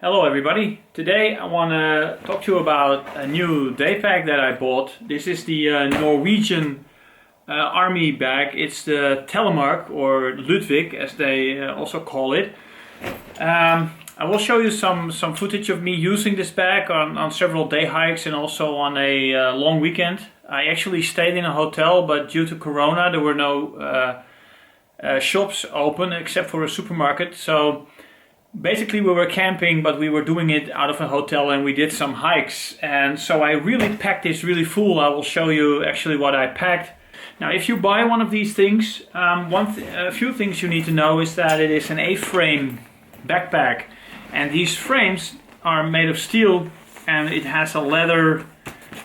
Hello everybody. Today I want to talk to you about a new day pack that I bought. This is the Norwegian army bag. It's the Telemark, or Ludvig as they also call it. I will show you some footage of me using this bag on several day hikes and also on a long weekend. I actually stayed in a hotel, but due to Corona there were no shops open except for a supermarket. So basically we were camping, but we were doing it out of a hotel and we did some hikes. And so I really packed this really full. I will show you actually what I packed. Now if you buy one of these things, a few things you need to know is that it is an A-frame backpack. And these frames are made of steel and it has a leather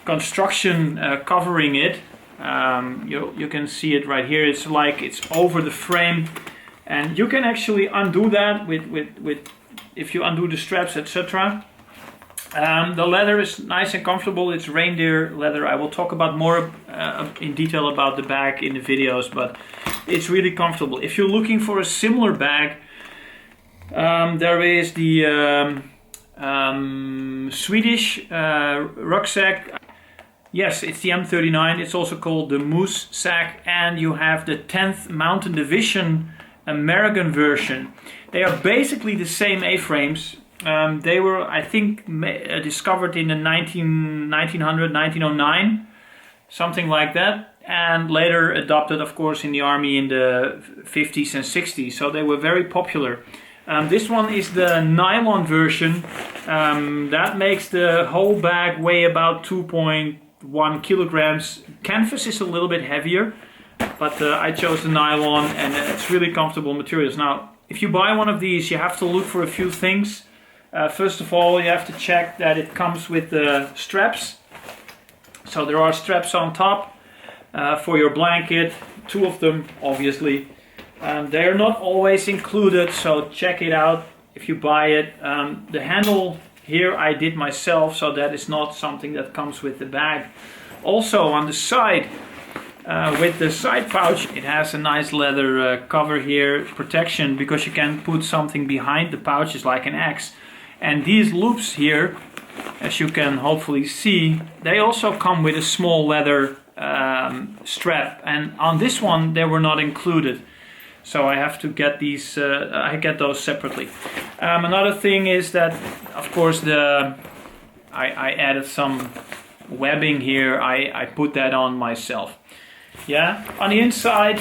construction covering it. You can see it right here. It's like it's over the frame. And you can actually undo that with if you undo the straps, etc. The leather is nice and comfortable. It's reindeer leather. I will talk about more in detail about the bag in the videos, but it's really comfortable. If you're looking for a similar bag, there is the Swedish rucksack. Yes, it's the M39. It's also called the Moose sack, and you have the 10th Mountain Division American version. They are basically the same A-frames. They were, I think, discovered in the 1900, 1909, something like that, and later adopted, of course, in the army in the 50s and 60s. So they were very popular. This one is the nylon version. That makes the whole bag weigh about 2.1 kilograms. Canvas is a little bit heavier, but I chose the nylon, and it's really comfortable materials. Now, if you buy one of these, you have to look for a few things. First of all, you have to check that it comes with the straps. So there are straps on top for your blanket, 2 of them, obviously. They are not always included, so check it out if you buy it. The handle here I did myself, so that is not something that comes with the bag. Also on the side, with the side pouch, it has a nice leather cover here, protection, because you can put something behind the pouches like an axe. And these loops here, as you can hopefully see, they also come with a small leather strap, and on this one they were not included. So I have to get these, I get those separately. Another thing is that, of course, I added some webbing here. I put that on myself. Yeah, on the inside,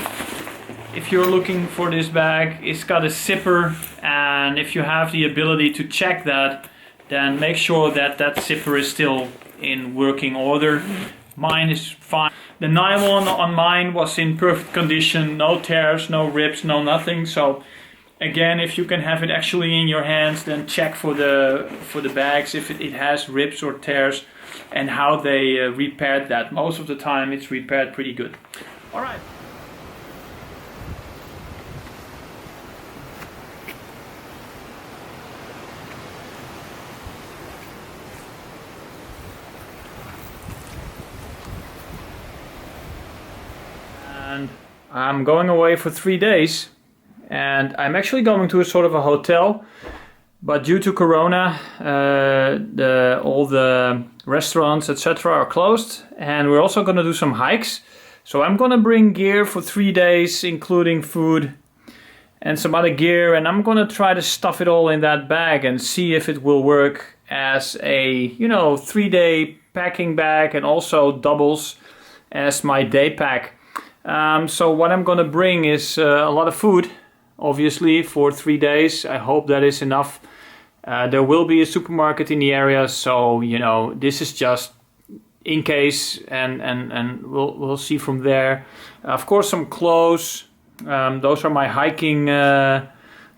if you're looking for this bag, it's got a zipper, and if you have the ability to check that, then make sure that that zipper is still in working order. Mine is fine. The nylon on mine was in perfect condition, no tears, no rips, no nothing. So again, if you can have it actually in your hands, then check for the bags if it has rips or tears and how they repaired that. Most of the time it's repaired pretty good. All right. And I'm going away for 3 days, and I'm actually going to a sort of a hotel, but due to Corona, all the restaurants, etc. are closed, and we're also going to do some hikes. So I'm going to bring gear for 3 days, including food and some other gear, and I'm going to try to stuff it all in that bag and see if it will work as a, 3-day packing bag, and also doubles as my day pack. So what I'm going to bring is a lot of food, obviously, for 3 days. I hope that is enough. There will be a supermarket in the area, so this is just in case, and we'll see from there. Of course, some clothes. Those are my hiking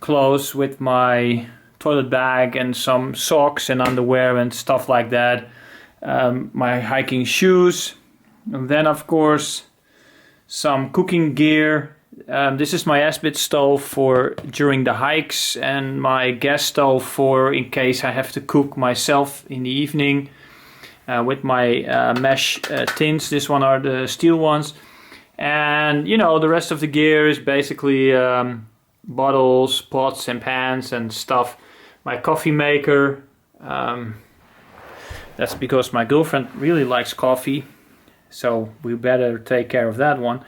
clothes with my toilet bag, and some socks and underwear and stuff like that. My hiking shoes, and then of course some cooking gear. This is my Asbit stove for during the hikes, and my gas stove for in case I have to cook myself in the evening, with my mesh tins. This one are the steel ones, and the rest of the gear is basically bottles, pots and pans and stuff my coffee maker. That's because my girlfriend really likes coffee, so we better take care of that one.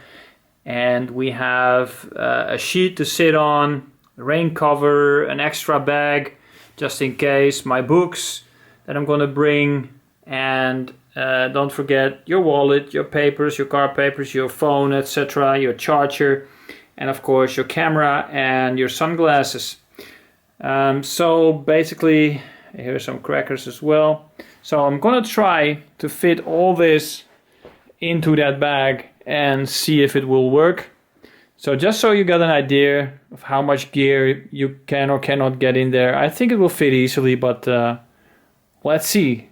And we have a sheet to sit on, a rain cover, an extra bag just in case, my books that I'm gonna bring, and don't forget your wallet, your papers, your car papers, your phone, etc., your charger, and of course your camera and your sunglasses. So basically, here's some crackers as well. So I'm gonna try to fit all this into that bag and see if it will work. So just so you got an idea of how much gear you can or cannot get in there, I think it will fit easily, but let's see.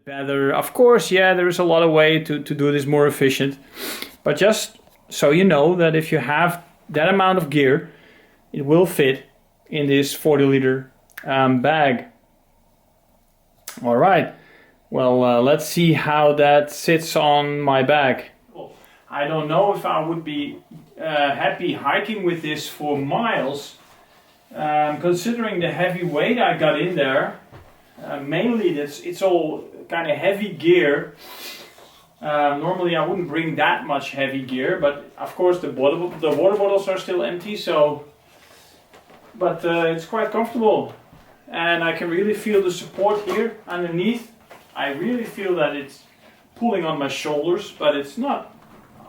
Better, of course, yeah, there is a lot of way to do this more efficient, but just so you know that if you have that amount of gear, it will fit in this 40-liter bag. All right, well, let's see how that sits on my bag. I don't know if I would be happy hiking with this for miles, considering the heavy weight I got in there. Mainly it's all kind of heavy gear. Normally I wouldn't bring that much heavy gear, but of course the water bottles are still empty, so but it's quite comfortable, and I can really feel the support here underneath. I really feel that it's pulling on my shoulders, but it's not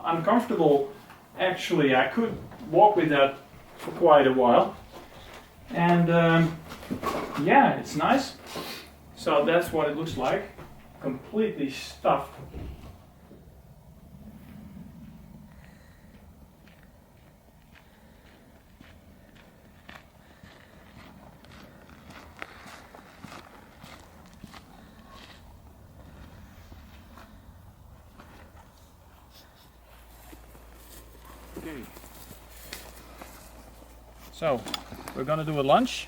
uncomfortable. Actually, I could walk with that for quite a while, and yeah, it's nice. So that's what it looks like, completely stuffed. Okay. So we're gonna do a lunch,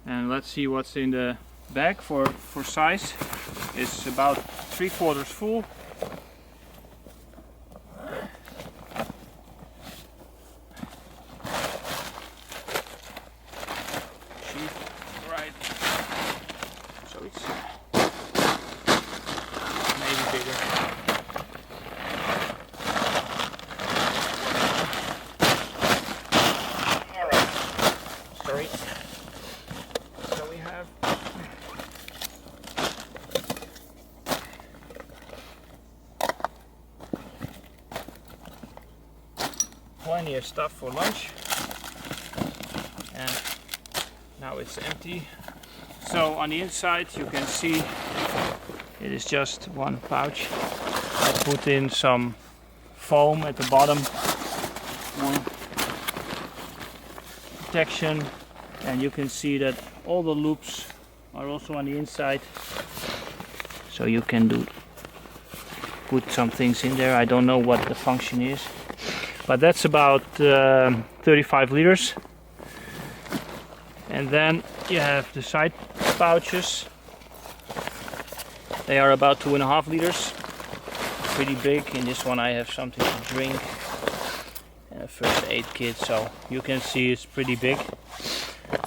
and let's see what's in the bag for size. It's about 3/4 full. Sheath, right. So it's maybe bigger. Alright. Sorry. So we have plenty of stuff for lunch, and now it's empty. So on the inside you can see it is just one pouch. I put in some foam at the bottom, more protection, and you can see that all the loops are also on the inside, so you can put some things in there. I don't know what the function is, but that's about 35 liters. And then you have the side pouches. They are about 2.5 liters, pretty big. In this one I have something to drink and a first aid kit, so you can see it's pretty big.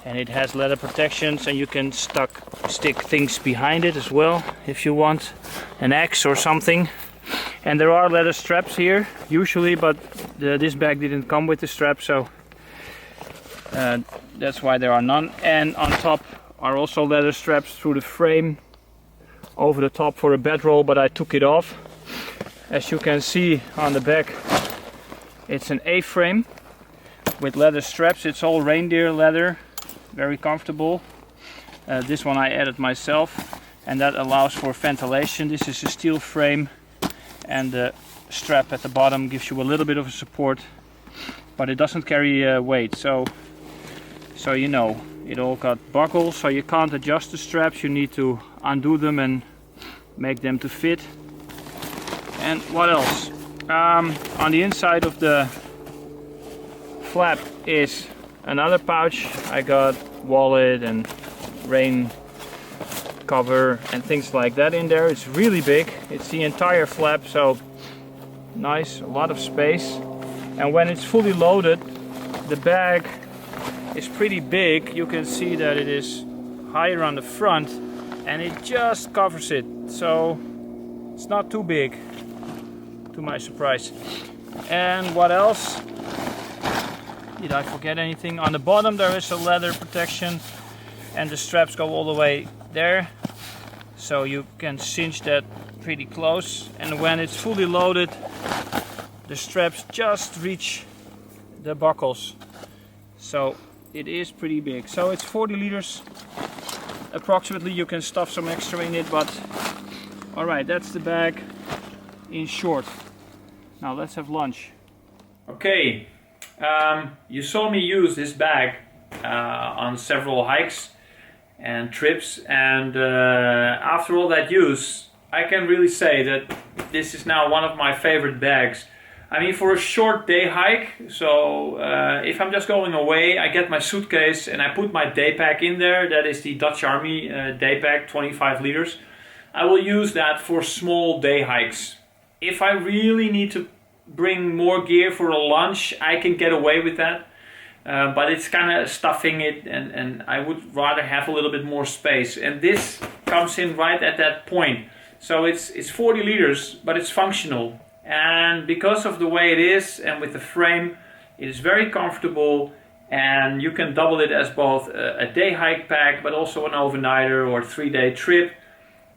And it has leather protections, and you can stick things behind it as well if you want, an axe or something. And there are leather straps here usually, but this bag didn't come with the strap, so that's why there are none. And on top are also leather straps through the frame over the top for a bedroll, but I took it off. As you can see on the back, it's an A-frame with leather straps. It's all reindeer leather, very comfortable. This one I added myself, and that allows for ventilation. This is a steel frame, and the strap at the bottom gives you a little bit of a support, but it doesn't carry weight. So you know, it all got buckles, so you can't adjust the straps. You need to undo them and make them to fit. And what else? On the inside of the flap is another pouch. I got wallet and rain cover and things like that in there. It's really big. It's the entire flap, so nice, a lot of space. And when it's fully loaded, the bag is pretty big. You can see that it is higher on the front and it just covers it. So it's not too big, to my surprise. And what else? Did I forget anything? On the bottom there is a leather protection and the straps go all the way there. So you can cinch that pretty close. And when it's fully loaded, the straps just reach the buckles. So it is pretty big. So it's 40 liters approximately. You can stuff some extra in it, but alright, that's the bag in short. Now let's have lunch. Okay, you saw me use this bag on several hikes and trips, and after all that use, I can really say that this is now one of my favorite bags. I mean, for a short day hike, so if I'm just going away, I get my suitcase and I put my daypack in there. That is the Dutch Army daypack, 25 liters. I will use that for small day hikes. If I really need to bring more gear for a lunch, I can get away with that. But it's kind of stuffing it, and I would rather have a little bit more space. And this comes in right at that point. So it's 40 liters, but it's functional. And because of the way it is and with the frame, it is very comfortable, and you can double it as both a day hike pack but also an overnighter or 3-day trip,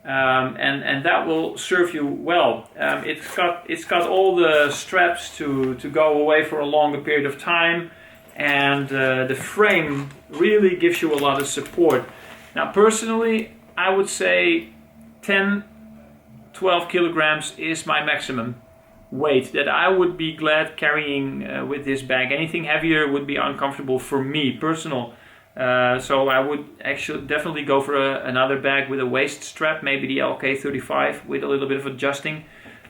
and that will serve you well. It's got all the straps to go away for a longer period of time, and the frame really gives you a lot of support. Now personally, I would say 10-12 kilograms is my maximum weight that I would be glad carrying with this bag. Anything heavier would be uncomfortable for me personal. So I would actually definitely go for another bag with a waist strap, maybe the LK35 with a little bit of adjusting.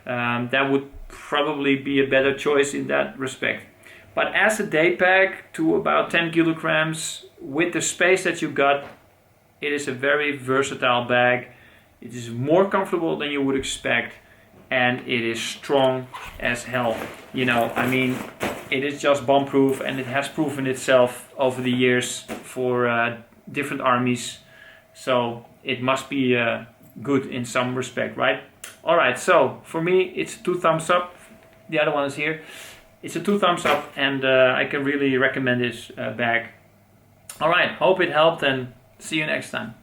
That would probably be a better choice in that respect. But as a day pack to about 10 kilograms with the space that you got, it is a very versatile bag. It is more comfortable than you would expect, and it is strong as hell. You know, I mean, it is just bomb proof, and it has proven itself over the years for different armies. So it must be good in some respect, right? Alright, so for me it's 2 thumbs up. The other one is here. It's a 2 thumbs up, and I can really recommend this bag. Alright, hope it helped, and see you next time.